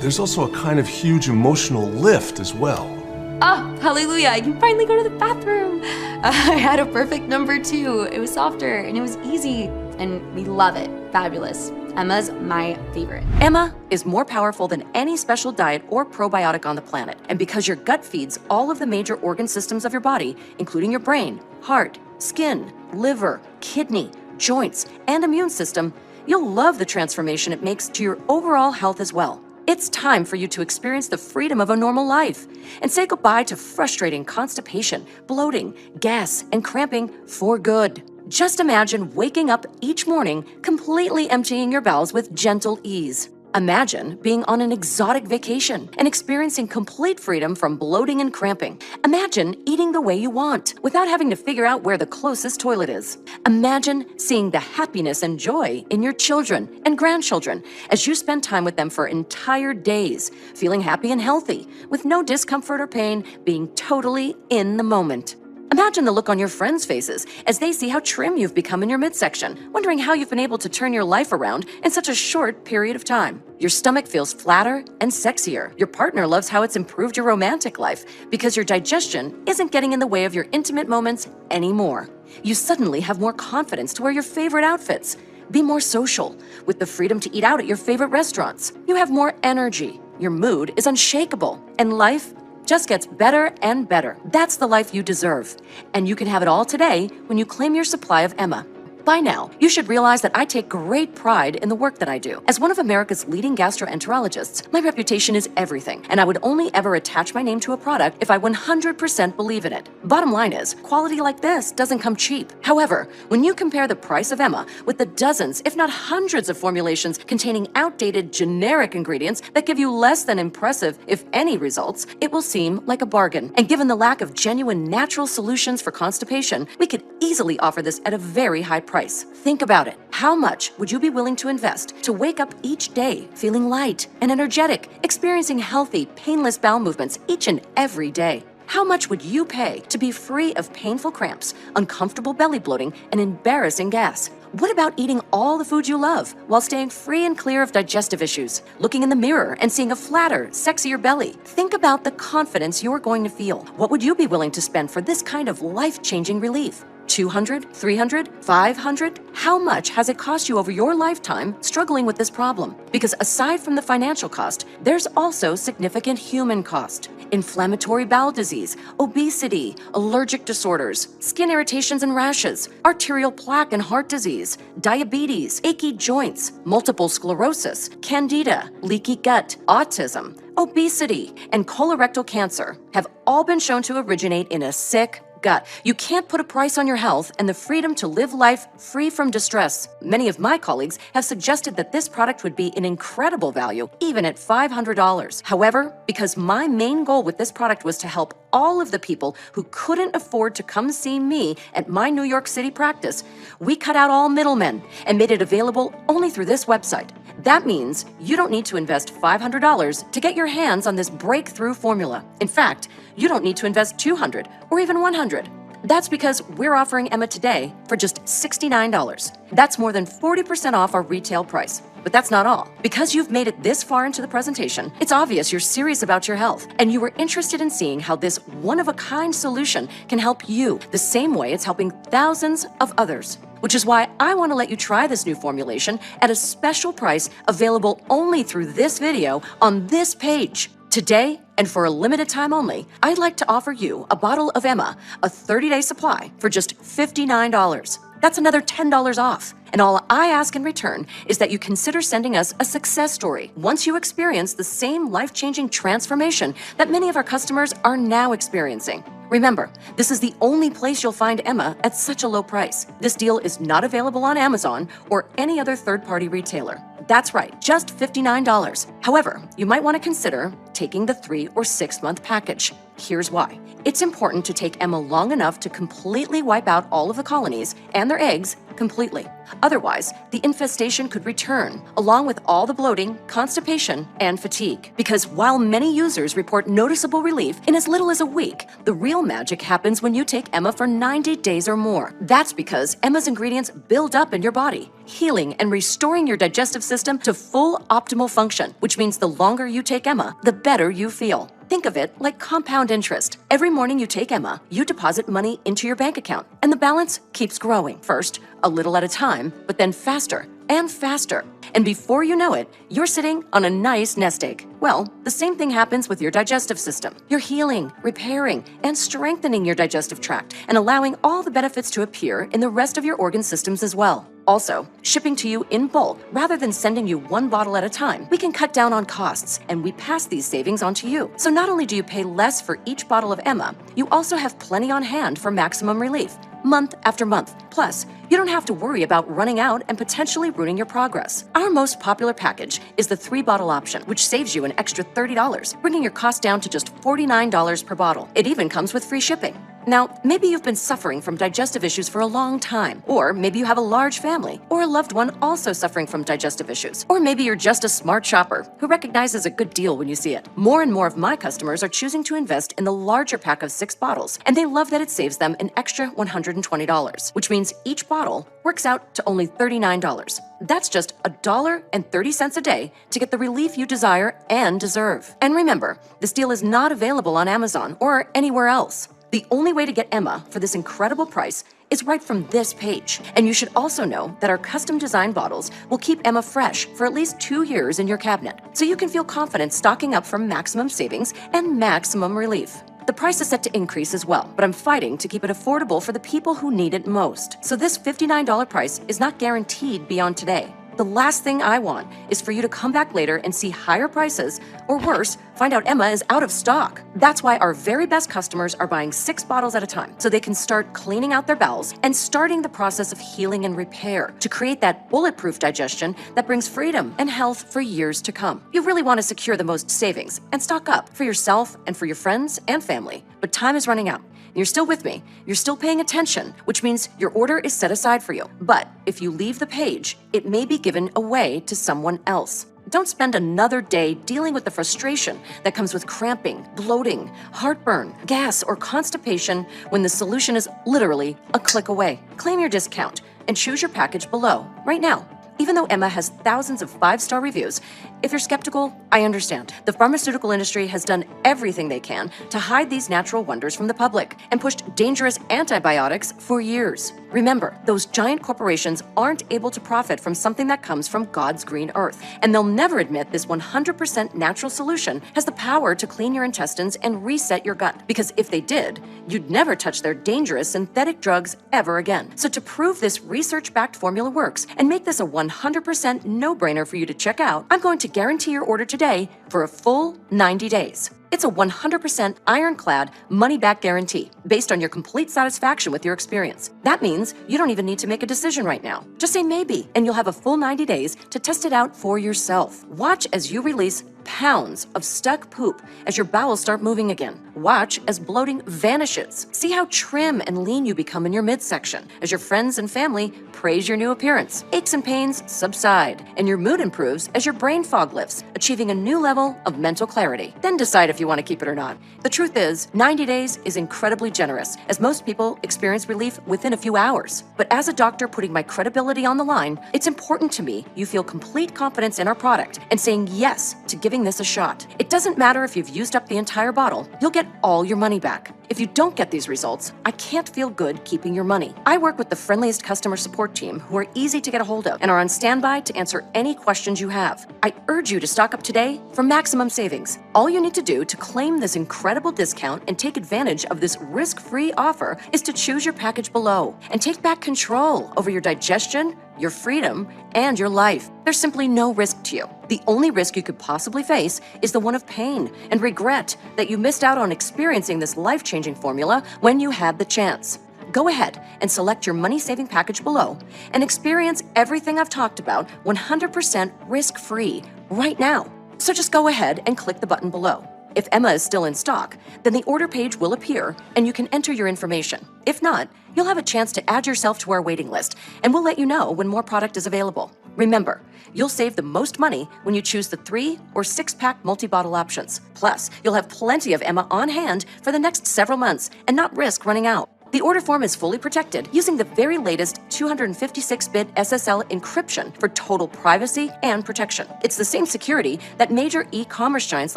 Speaker 5: There's also a kind of huge emotional lift as well.
Speaker 3: Oh, hallelujah, I can finally go to the bathroom. I had a perfect number 2. It was softer and it was easy. and we love it. Fabulous. Emma's my favorite.
Speaker 2: Emma is more powerful than any special diet or probiotic on the planet. And because your gut feeds all of the major organ systems of your body, including your brain, heart, skin, liver, kidney, joints, and immune system, you'll love the transformation it makes to your overall health as well. It's time for you to experience the freedom of a normal life and say goodbye to frustrating constipation, bloating, gas, and cramping for good. Just imagine waking up each morning completely emptying your bowels with gentle ease. Imagine being on an exotic vacation and experiencing complete freedom from bloating and cramping. Imagine eating the way you want without having to figure out where the closest toilet is. Imagine seeing the happiness and joy in your children and grandchildren as you spend time with them for entire days, feeling happy and healthy, with no discomfort or pain, being totally in the moment. Imagine the look on your friends' faces as they see how trim you've become in your midsection, wondering how you've been able to turn your life around in such a short period of time. Your stomach feels flatter and sexier. Your partner loves how it's improved your romantic life because your digestion isn't getting in the way of your intimate moments anymore. You suddenly have more confidence to wear your favorite outfits, be more social, with the freedom to eat out at your favorite restaurants. You have more energy. Your mood is unshakable, and life just gets better and better. That's the life you deserve. And you can have it all today when you claim your supply of Emma. By now, you should realize that I take great pride in the work that I do. As one of America's leading gastroenterologists, my reputation is everything, and I would only ever attach my name to a product if I 100% believe in it. Bottom line is, quality like this doesn't come cheap. However, when you compare the price of Emma with the dozens, if not hundreds of formulations containing outdated generic ingredients that give you less than impressive, if any, results, it will seem like a bargain. And given the lack of genuine natural solutions for constipation, we could easily offer this at a very high price. Think about it. How much would you be willing to invest to wake up each day feeling light and energetic, experiencing healthy, painless bowel movements each and every day? How much would you pay to be free of painful cramps, uncomfortable belly bloating, and embarrassing gas? What about eating all the foods you love while staying free and clear of digestive issues, looking in the mirror and seeing a flatter, sexier belly? Think about the confidence you're going to feel. What would you be willing to spend for this kind of life-changing relief? $200, $300, $500? How much has it cost you over your lifetime struggling with this problem? Because aside from the financial cost, there's also significant human cost. Inflammatory bowel disease, obesity, allergic disorders, skin irritations and rashes, arterial plaque and heart disease, diabetes, achy joints, multiple sclerosis, candida, leaky gut, autism, obesity, and colorectal cancer have all been shown to originate in a sick gut. You can't put a price on your health and the freedom to live life free from distress. Many of my colleagues have suggested that this product would be an incredible value, even at $500. However, because my main goal with this product was to help all of the people who couldn't afford to come see me at my New York City practice, we cut out all middlemen and made it available only through this website. That means you don't need to invest $500 to get your hands on this breakthrough formula. In fact, you don't need to invest $200 or even $100. That's because we're offering Emma today for just $69. That's more than 40% off our retail price. But that's not all. Because you've made it this far into the presentation, it's obvious you're serious about your health, and you were interested in seeing how this one-of-a-kind solution can help you the same way it's helping thousands of others. Which is why I want to let you try this new formulation at a special price available only through this video on this page. Today, and for a limited time only, I'd like to offer you a bottle of Emma, a 30-day supply, for just $59. That's another $10 off. And all I ask in return is that you consider sending us a success story once you experience the same life-changing transformation that many of our customers are now experiencing. Remember, this is the only place you'll find Emma at such a low price. This deal is not available on Amazon or any other third-party retailer. That's right, just $59. However, you might want to consider taking the 3 or 6 month package. Here's why. It's important to take Emma long enough to completely wipe out all of the colonies and their eggs completely. Otherwise, the infestation could return, along with all the bloating, constipation, and fatigue. Because while many users report noticeable relief in as little as a week, the real magic happens when you take Emma for 90 days or more. That's because Emma's ingredients build up in your body, healing and restoring your digestive system to full optimal function, which means the longer you take Emma, the better you feel. Think of it like compound interest. Every morning you take Emma, you deposit money into your bank account, and the balance keeps growing. First, a little at a time, but then faster and faster. And before you know it, you're sitting on a nice nest egg. Well, the same thing happens with your digestive system. You're healing, repairing, and strengthening your digestive tract and allowing all the benefits to appear in the rest of your organ systems as well. Also, shipping to you in bulk rather than sending you one bottle at a time, we can cut down on costs and we pass these savings on to you. So not only do you pay less for each bottle of Emma, you also have plenty on hand for maximum relief, month after month. Plus, you don't have to worry about running out and potentially ruining your progress. Our most popular package is the 3-bottle option, which saves you an extra $30, bringing your cost down to just $49 per bottle. It even comes with free shipping. Now, maybe you've been suffering from digestive issues for a long time, or maybe you have a large family, or a loved one also suffering from digestive issues, or maybe you're just a smart shopper who recognizes a good deal when you see it. More and more of my customers are choosing to invest in the larger pack of 6 bottles, and they love that it saves them an extra $120, which means each bottle works out to only $39. That's just $1.30 a day to get the relief you desire and deserve. And remember, this deal is not available on Amazon or anywhere else. The only way to get Emma for this incredible price is right from this page. And you should also know that our custom design bottles will keep Emma fresh for at least 2 years in your cabinet, so you can feel confident stocking up for maximum savings and maximum relief. The price is set to increase as well, but I'm fighting to keep it affordable for the people who need it most. So this $59 price is not guaranteed beyond today. The last thing I want is for you to come back later and see higher prices, or worse, find out Emma is out of stock. That's why our very best customers are buying 6 bottles at a time, so they can start cleaning out their bowels and starting the process of healing and repair to create that bulletproof digestion that brings freedom and health for years to come. You really want to secure the most savings and stock up for yourself and for your friends and family, but time is running out. You're still with me. You're still paying attention, which means your order is set aside for you. But if you leave the page, it may be given away to someone else. Don't spend another day dealing with the frustration that comes with cramping, bloating, heartburn, gas, or constipation when the solution is literally a click away. Claim your discount and choose your package below right now. Even though Emma has thousands of 5-star reviews, if you're skeptical, I understand. The pharmaceutical industry has done everything they can to hide these natural wonders from the public and pushed dangerous antibiotics for years. Remember, those giant corporations aren't able to profit from something that comes from God's green earth, and they'll never admit this 100% natural solution has the power to clean your intestines and reset your gut, because if they did, you'd never touch their dangerous synthetic drugs ever again. So to prove this research-backed formula works and make this a 100% no-brainer for you to check out, I'm going to guarantee your order today for a full 90 days. It's a 100% ironclad money-back guarantee based on your complete satisfaction with your experience. That means you don't even need to make a decision right now. Just say maybe, and you'll have a full 90 days to test it out for yourself. Watch as you release pounds of stuck poop as your bowels start moving again. Watch as bloating vanishes. See how trim and lean you become in your midsection as your friends and family praise your new appearance. Aches and pains subside, and your mood improves as your brain fog lifts, achieving a new level of mental clarity. Then decide if you want to keep it or not. The truth is, 90 days is incredibly generous, as most people experience relief within a few hours. But as a doctor putting my credibility on the line, it's important to me you feel complete confidence in our product and saying yes to giving this a shot. It doesn't matter if you've used up the entire bottle, you'll get all your money back. If you don't get these results, I can't feel good keeping your money. I work with the friendliest customer support team who are easy to get a hold of and are on standby to answer any questions you have. I urge you to stock up today for maximum savings. All you need to do to claim this incredible discount and take advantage of this risk-free offer is to choose your package below and take back control over your digestion, your freedom, and your life. There's simply no risk to you. The only risk you could possibly face is the one of pain and regret that you missed out on experiencing this life-changing formula when you had the chance. Go ahead and select your money-saving package below and experience everything I've talked about 100% risk-free right now. So just go ahead and click the button below. If Emma is still in stock, then the order page will appear and you can enter your information. If not, you'll have a chance to add yourself to our waiting list, and we'll let you know when more product is available. Remember, you'll save the most money when you choose the 3 or 6-pack multi-bottle options. Plus, you'll have plenty of Emma on hand for the next several months and not risk running out. The order form is fully protected using the very latest 256-bit SSL encryption for total privacy and protection. It's the same security that major e-commerce giants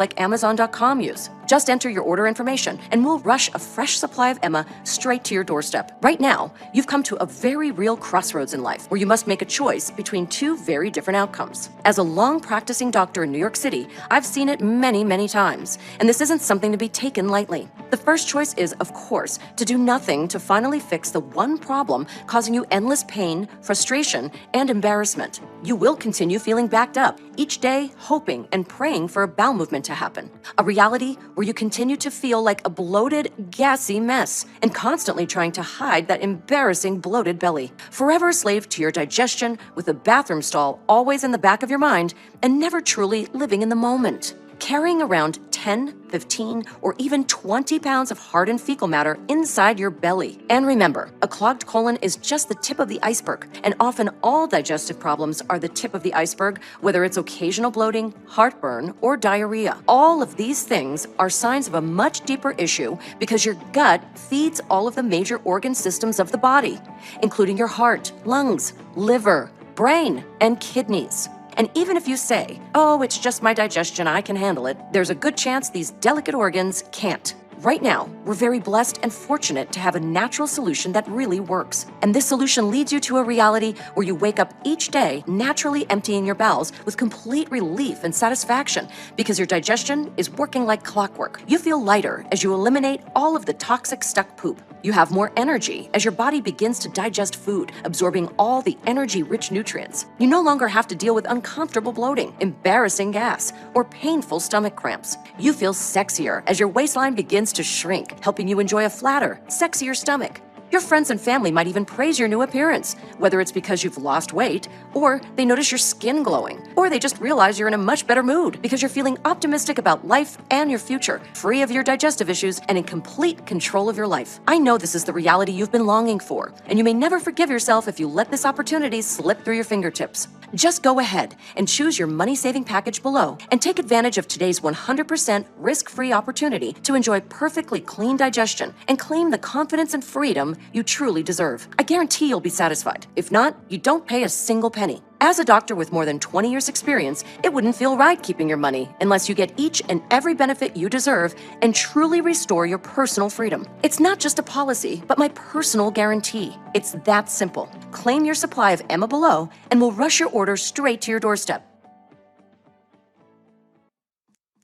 Speaker 2: like Amazon.com use. Just enter your order information and we'll rush a fresh supply of Emma straight to your doorstep. Right now, you've come to a very real crossroads in life where you must make a choice between two very different outcomes. As a long practicing doctor in New York City, I've seen it many, many times, and this isn't something to be taken lightly. The first choice is, of course, to do nothing to finally fix the one problem causing you endless pain, frustration, and embarrassment. You will continue feeling backed up, each day hoping and praying for a bowel movement to happen. A reality where you continue to feel like a bloated, gassy mess and constantly trying to hide that embarrassing bloated belly. Forever a slave to your digestion with a bathroom stall always in the back of your mind and never truly living in the moment. Carrying around 10, 15, or even 20 pounds of hardened fecal matter inside your belly. And remember, a clogged colon is just the tip of the iceberg, and often all digestive problems are the tip of the iceberg, whether it's occasional bloating, heartburn, or diarrhea. All of these things are signs of a much deeper issue because your gut feeds all of the major organ systems of the body, including your heart, lungs, liver, brain, and kidneys. And even if you say, oh, it's just my digestion, I can handle it, there's a good chance these delicate organs can't. Right now, we're very blessed and fortunate to have a natural solution that really works. And this solution leads you to a reality where you wake up each day naturally emptying your bowels with complete relief and satisfaction because your digestion is working like clockwork. You feel lighter as you eliminate all of the toxic stuck poop. You have more energy as your body begins to digest food, absorbing all the energy-rich nutrients. You no longer have to deal with uncomfortable bloating, embarrassing gas, or painful stomach cramps. You feel sexier as your waistline begins to shrink, helping you enjoy a flatter, sexier stomach. Your friends and family might even praise your new appearance, whether it's because you've lost weight, or they notice your skin glowing, or they just realize you're in a much better mood because you're feeling optimistic about life and your future, free of your digestive issues and in complete control of your life. I know this is the reality you've been longing for, and you may never forgive yourself if you let this opportunity slip through your fingertips. Just go ahead and choose your money-saving package below and take advantage of today's 100% risk-free opportunity to enjoy perfectly clean digestion and claim the confidence and freedom you truly deserve. I guarantee you'll be satisfied. If not, you don't pay a single penny. As a doctor with more than 20 years experience, it wouldn't feel right keeping your money unless you get each and every benefit you deserve and truly restore your personal freedom. It's not just a policy, but my personal guarantee. It's that simple. Claim your supply of Emma below and we'll rush your order straight to your doorstep.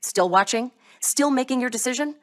Speaker 2: Still watching? Still making your decision?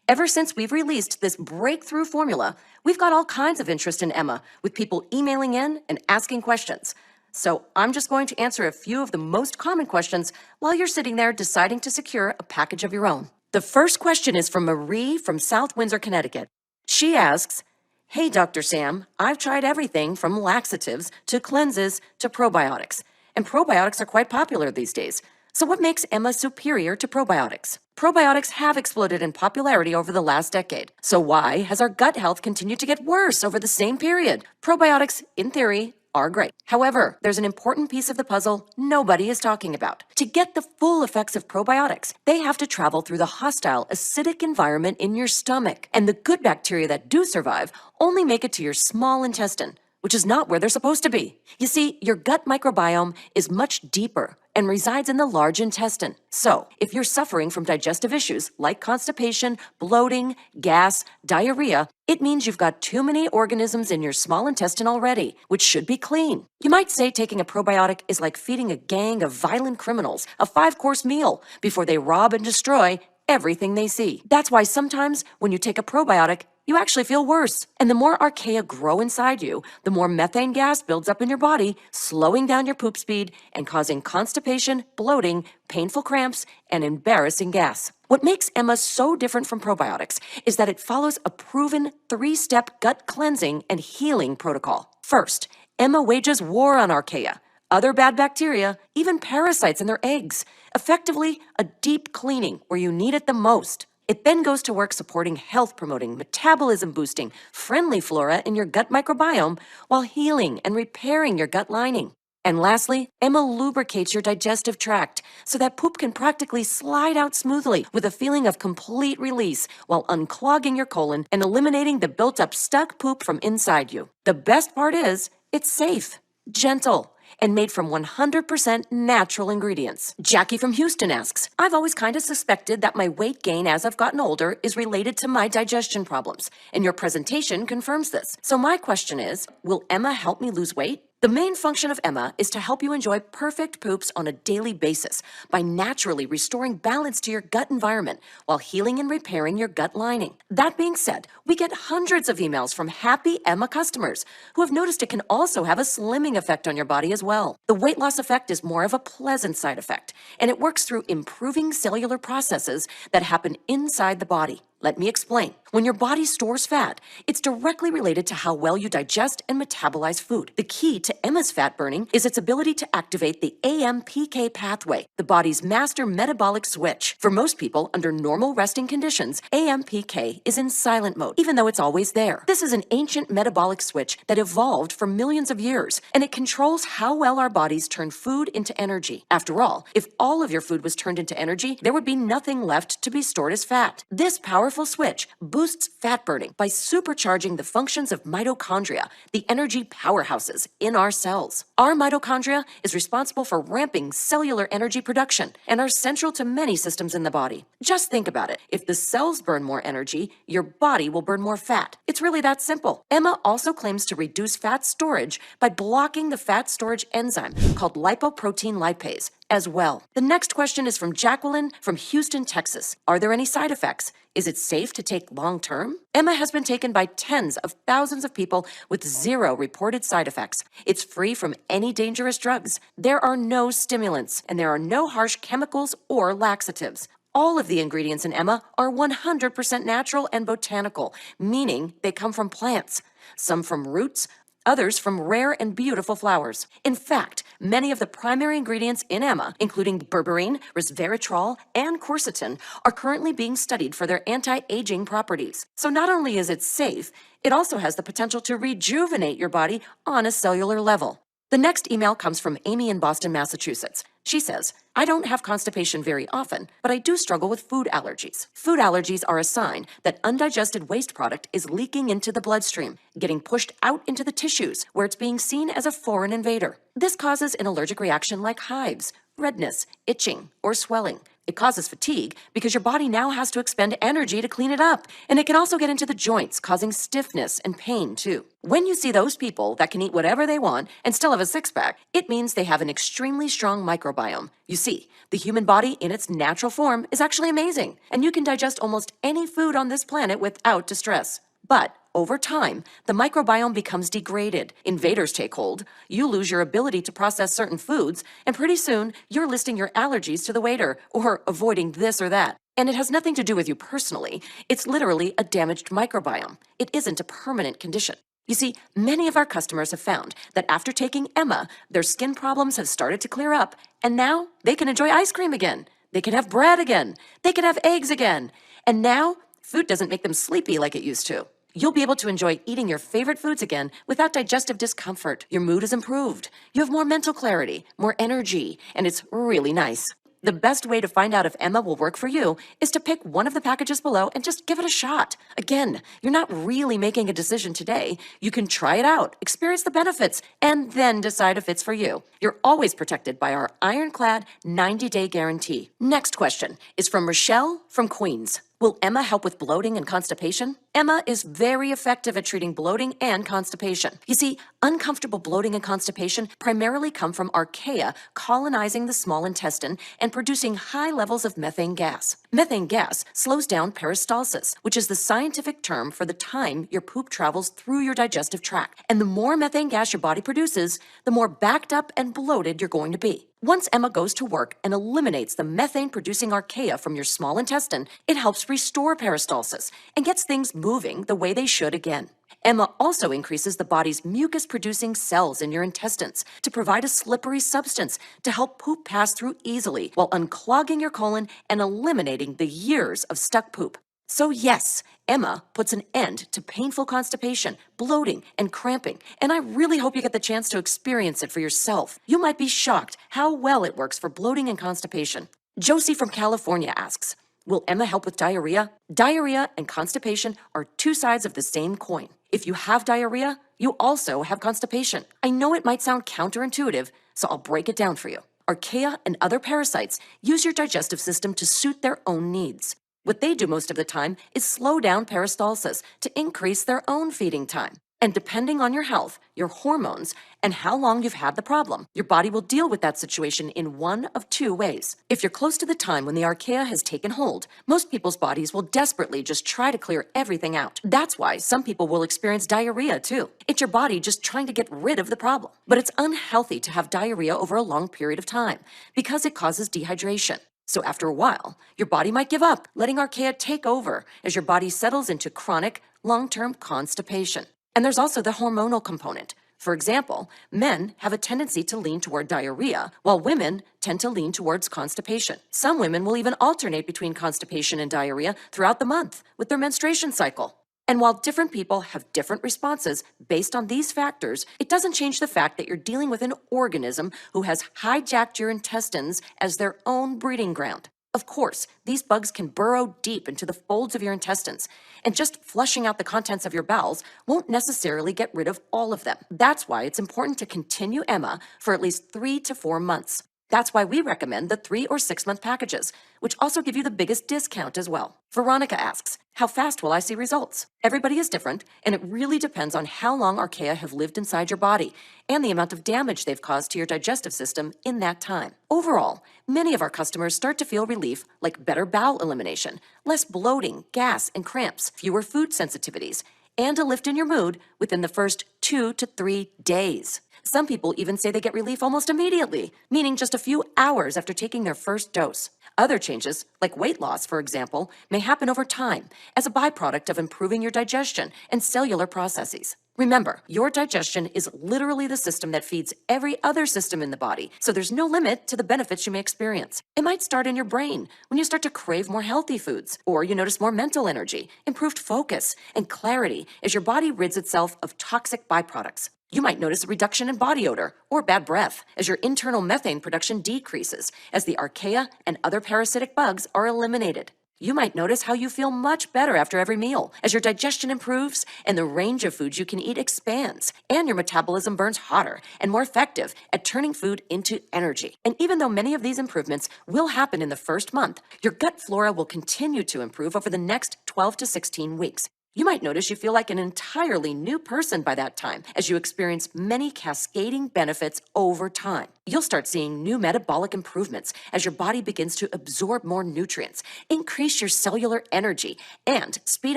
Speaker 2: Ever since we've released this breakthrough formula, we've got all kinds of interest in Emma, with people emailing in and asking questions. So I'm just going to answer a few of the most common questions while you're sitting there deciding to secure a package of your own. The first question is from Marie from South Windsor, Connecticut. She asks, hey, Dr. Sam, I've tried everything from laxatives to cleanses to probiotics, and probiotics are quite popular these days. So what makes Emma superior to probiotics? Probiotics have exploded in popularity over the last decade. So why has our gut health continued to get worse over the same period? Probiotics, in theory, are great. However, there's an important piece of the puzzle nobody is talking about. To get the full effects of probiotics, they have to travel through the hostile, acidic environment in your stomach. And the good bacteria that do survive only make it to your small intestine, which is not where they're supposed to be. You see, your gut microbiome is much deeper and resides in the large intestine. So, if you're suffering from digestive issues like constipation, bloating, gas, diarrhea, it means you've got too many organisms in your small intestine already, which should be clean. You might say taking a probiotic is like feeding a gang of violent criminals a 5-course meal before they rob and destroy everything they see. That's why sometimes when you take a probiotic, you actually feel worse. And the more archaea grow inside you, the more methane gas builds up in your body, slowing down your poop speed and causing constipation, bloating, painful cramps, and embarrassing gas. What makes Emma so different from probiotics is that it follows a proven 3-step gut cleansing and healing protocol. First, Emma wages war on archaea, other bad bacteria, even parasites in their eggs, effectively a deep cleaning where you need it the most. It then goes to work supporting health-promoting, metabolism-boosting, friendly flora in your gut microbiome while healing and repairing your gut lining. And lastly, Emma lubricates your digestive tract so that poop can practically slide out smoothly with a feeling of complete release while unclogging your colon and eliminating the built-up stuck poop from inside you. The best part is, it's safe, gentle, and made from 100% natural ingredients. Jackie from Houston asks, I've always kind of suspected that my weight gain as I've gotten older is related to my digestion problems, and your presentation confirms this. So my question is, will Emma help me lose weight? The main function of Emma is to help you enjoy perfect poops on a daily basis by naturally restoring balance to your gut environment while healing and repairing your gut lining. That being said, we get hundreds of emails from happy Emma customers who have noticed it can also have a slimming effect on your body as well. The weight loss effect is more of a pleasant side effect, and it works through improving cellular processes that happen inside the body. Let me explain. When your body stores fat, it's directly related to how well you digest and metabolize food. The key to Emma's fat burning is its ability to activate the AMPK pathway, the body's master metabolic switch. For most people, under normal resting conditions, AMPK is in silent mode, even though it's always there. This is an ancient metabolic switch that evolved for millions of years, and it controls how well our bodies turn food into energy. After all, if all of your food was turned into energy, there would be nothing left to be stored as fat. This powerful switch boosts fat burning by supercharging the functions of mitochondria, the energy powerhouses in our cells. Our mitochondria is responsible for ramping cellular energy production and are central to many systems in the body. Just think about it. If the cells burn more energy, your body will burn more fat. It's really that simple. Emma also claims to reduce fat storage by blocking the fat storage enzyme called lipoprotein lipase as well. The next question is from Jacqueline from Houston, Texas. Are there any side effects? Is it safe to take long term? Emma has been taken by tens of thousands of people with zero reported side effects. It's free from any dangerous drugs. There are no stimulants, and there are no harsh chemicals or laxatives. All of the ingredients in Emma are 100% natural and botanical, meaning they come from plants, some from roots, others from rare and beautiful flowers. In fact, many of the primary ingredients in Emma, including berberine, resveratrol, and quercetin, are currently being studied for their anti-aging properties. So not only is it safe, it also has the potential to rejuvenate your body on a cellular level. The next email comes from Amy in Boston, Massachusetts. She says, I don't have constipation very often, but I do struggle with food allergies. Food allergies are a sign that undigested waste product is leaking into the bloodstream, getting pushed out into the tissues where it's being seen as a foreign invader. This causes an allergic reaction like hives, redness, itching, or swelling. It causes fatigue because your body now has to expend energy to clean it up. And it can also get into the joints, causing stiffness and pain too. When you see those people that can eat whatever they want and still have a six-pack, it means they have an extremely strong microbiome. You see, the human body in its natural form is actually amazing, and you can digest almost any food on this planet without distress. But over time, the microbiome becomes degraded. Invaders take hold, you lose your ability to process certain foods, and pretty soon, you're listing your allergies to the waiter or avoiding this or that. And it has nothing to do with you personally. It's literally a damaged microbiome. It isn't a permanent condition. You see, many of our customers have found that after taking Emma, their skin problems have started to clear up, and now they can enjoy ice cream again. They can have bread again. They can have eggs again. And now, food doesn't make them sleepy like it used to. You'll be able to enjoy eating your favorite foods again without digestive discomfort. Your mood is improved. You have more mental clarity, more energy, and it's really nice. The best way to find out if Emma will work for you is to pick one of the packages below and just give it a shot. Again, you're not really making a decision today. You can try it out, experience the benefits, and then decide if it's for you. You're always protected by our ironclad 90-day guarantee. Next question is from Rochelle from Queens. Will Emma help with bloating and constipation? Emma is very effective at treating bloating and constipation. You see, uncomfortable bloating and constipation primarily come from archaea colonizing the small intestine and producing high levels of methane gas. Methane gas slows down peristalsis, which is the scientific term for the time your poop travels through your digestive tract. And the more methane gas your body produces, the more backed up and bloated you're going to be. Once Emma goes to work and eliminates the methane-producing archaea from your small intestine, it helps restore peristalsis and gets things moving the way they should again. Emma also increases the body's mucus-producing cells in your intestines to provide a slippery substance to help poop pass through easily while unclogging your colon and eliminating the years of stuck poop. So yes, Emma puts an end to painful constipation, bloating, and cramping, and I really hope you get the chance to experience it for yourself. You might be shocked how well it works for bloating and constipation. Josie from California asks, Will Emma help with diarrhea? Diarrhea and constipation are two sides of the same coin. If you have diarrhea, you also have constipation. I know it might sound counterintuitive, so I'll break it down for you. Archaea and other parasites use your digestive system to suit their own needs. What they do most of the time is slow down peristalsis to increase their own feeding time. And depending on your health, your hormones, and how long you've had the problem, your body will deal with that situation in one of two ways. If you're close to the time when the archaea has taken hold, most people's bodies will desperately just try to clear everything out. That's why some people will experience diarrhea too. It's your body just trying to get rid of the problem. But it's unhealthy to have diarrhea over a long period of time because it causes dehydration. So after a while, your body might give up, letting archaea take over as your body settles into chronic, long-term constipation. And there's also the hormonal component. For example, men have a tendency to lean toward diarrhea, while women tend to lean towards constipation. Some women will even alternate between constipation and diarrhea throughout the month with their menstruation cycle. And while different people have different responses based on these factors, it doesn't change the fact that you're dealing with an organism who has hijacked your intestines as their own breeding ground. Of course, these bugs can burrow deep into the folds of your intestines, and just flushing out the contents of your bowels won't necessarily get rid of all of them. That's why it's important to continue Emma for at least 3 to 4 months. That's why we recommend the 3 or 6 month packages, which also give you the biggest discount as well. Veronica asks, how fast will I see results? Everybody is different, and it really depends on how long archaea have lived inside your body and the amount of damage they've caused to your digestive system in that time. Overall, many of our customers start to feel relief, like better bowel elimination, less bloating, gas, and cramps, fewer food sensitivities, and a lift in your mood within the first 2 to 3 days. Some people even say they get relief almost immediately, meaning just a few hours after taking their first dose. Other changes, like weight loss, for example, may happen over time as a byproduct of improving your digestion and cellular processes. Remember, your digestion is literally the system that feeds every other system in the body, so there's no limit to the benefits you may experience. It might start in your brain when you start to crave more healthy foods, or you notice more mental energy, improved focus, and clarity as your body rids itself of toxic byproducts. You might notice a reduction in body odor or bad breath as your internal methane production decreases as the archaea and other parasitic bugs are eliminated. You might notice how you feel much better after every meal as your digestion improves and the range of foods you can eat expands, and your metabolism burns hotter and more effective at turning food into energy. And even though many of these improvements will happen in the first month, your gut flora will continue to improve over the next 12 to 16 weeks. You might notice you feel like an entirely new person by that time as you experience many cascading benefits over time. You'll start seeing new metabolic improvements as your body begins to absorb more nutrients, increase your cellular energy, and speed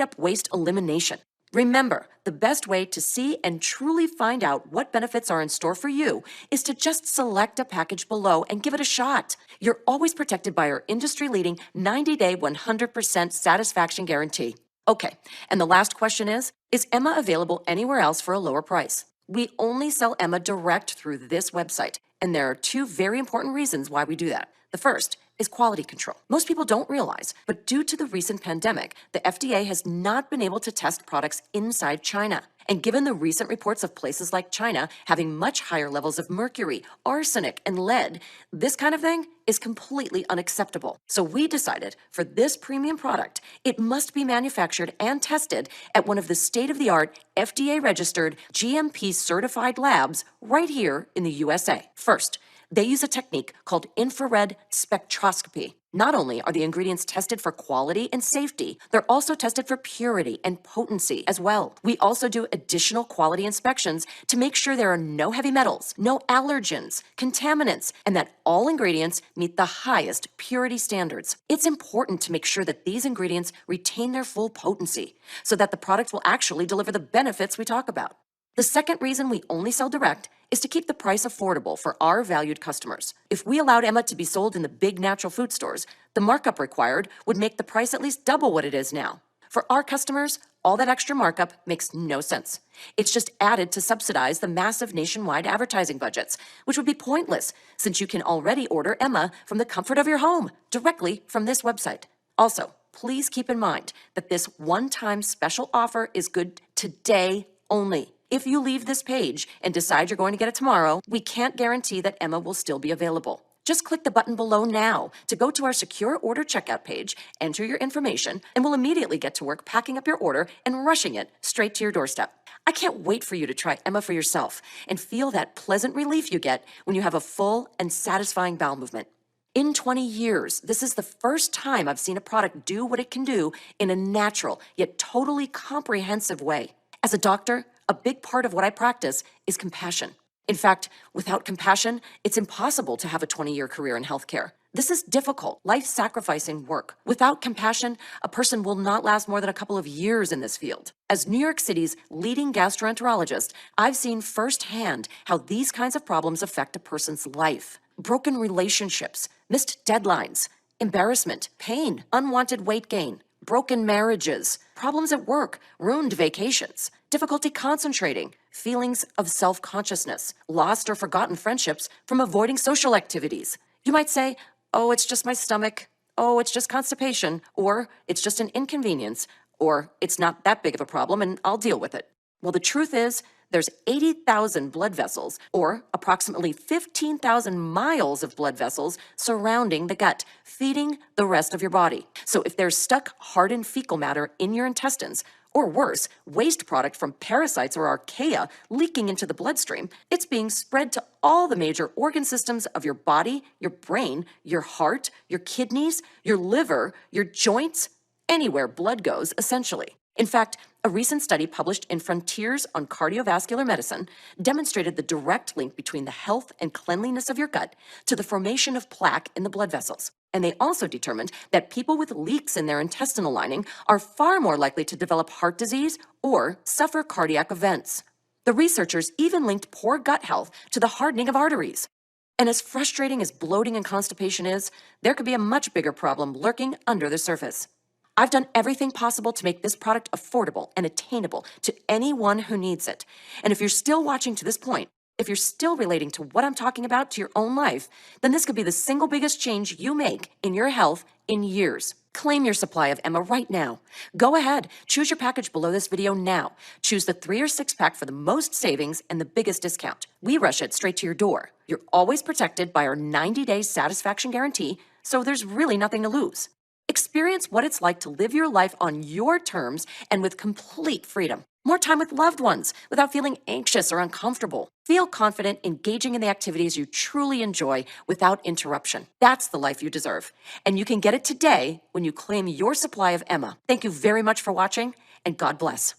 Speaker 2: up waste elimination. Remember, the best way to see and truly find out what benefits are in store for you is to just select a package below and give it a shot. You're always protected by our industry-leading 90-day 100% satisfaction guarantee. Okay, and the last question is Emma available anywhere else for a lower price? We only sell Emma direct through this website, and there are 2 very important reasons why we do that. The first is quality control. Most people don't realize, but due to the recent pandemic, the FDA has not been able to test products inside China. And given the recent reports of places like China having much higher levels of mercury, arsenic, and lead, this kind of thing is completely unacceptable. So we decided for this premium product, it must be manufactured and tested at one of the state-of-the-art, FDA-registered, GMP-certified labs right here in the USA. First, they use a technique called infrared spectroscopy. Not only are the ingredients tested for quality and safety, they're also tested for purity and potency as well. We also do additional quality inspections to make sure there are no heavy metals, no allergens, contaminants, and that all ingredients meet the highest purity standards. It's important to make sure that these ingredients retain their full potency so that the product will actually deliver the benefits we talk about. The second reason we only sell direct is to keep the price affordable for our valued customers. If we allowed Emma to be sold in the big natural food stores, the markup required would make the price at least double what it is now. For our customers, all that extra markup makes no sense. It's just added to subsidize the massive nationwide advertising budgets, which would be pointless since you can already order Emma from the comfort of your home, directly from this website. Also, please keep in mind that this one-time special offer is good today only. If you leave this page and decide you're going to get it tomorrow, we can't guarantee that Emma will still be available. Just click the button below now to go to our secure order checkout page, enter your information, and we'll immediately get to work packing up your order and rushing it straight to your doorstep. I can't wait for you to try Emma for yourself and feel that pleasant relief you get when you have a full and satisfying bowel movement. In 20 years, this is the first time I've seen a product do what it can do in a natural yet totally comprehensive way. As a doctor, a big part of what I practice is compassion. In fact, without compassion, it's impossible to have a 20-year career in healthcare. This is difficult, life-sacrificing work. Without compassion, a person will not last more than a couple of years in this field. As New York City's leading gastroenterologist, I've seen firsthand how these kinds of problems affect a person's life. Broken relationships, missed deadlines, embarrassment, pain, unwanted weight gain, broken marriages, problems at work, ruined vacations, difficulty concentrating, feelings of self-consciousness, lost or forgotten friendships from avoiding social activities. You might say, oh, it's just my stomach, oh, it's just constipation, or it's just an inconvenience, or it's not that big of a problem and I'll deal with it. Well, the truth is, there's 80,000 blood vessels, or approximately 15,000 miles of blood vessels surrounding the gut, feeding the rest of your body. So if there's stuck hardened fecal matter in your intestines, or worse, waste product from parasites or archaea leaking into the bloodstream, it's being spread to all the major organ systems of your body, your brain, your heart, your kidneys, your liver, your joints, anywhere blood goes, essentially. In fact, a recent study published in Frontiers on Cardiovascular Medicine demonstrated the direct link between the health and cleanliness of your gut to the formation of plaque in the blood vessels. And they also determined that people with leaks in their intestinal lining are far more likely to develop heart disease or suffer cardiac events. The researchers even linked poor gut health to the hardening of arteries. And as frustrating as bloating and constipation is, there could be a much bigger problem lurking under the surface. I've done everything possible to make this product affordable and attainable to anyone who needs it. And if you're still watching to this point, if you're still relating to what I'm talking about to your own life, then this could be the single biggest change you make in your health in years. Claim your supply of Emma right now. Go ahead, choose your package below this video now. Choose the 3 or 6 pack for the most savings and the biggest discount. We rush it straight to your door. You're always protected by our 90-day satisfaction guarantee, so there's really nothing to lose. Experience what it's like to live your life on your terms and with complete freedom. More time with loved ones without feeling anxious or uncomfortable. Feel confident engaging in the activities you truly enjoy without interruption. That's the life you deserve. And you can get it today when you claim your supply of Emma. Thank you very much for watching, and God bless.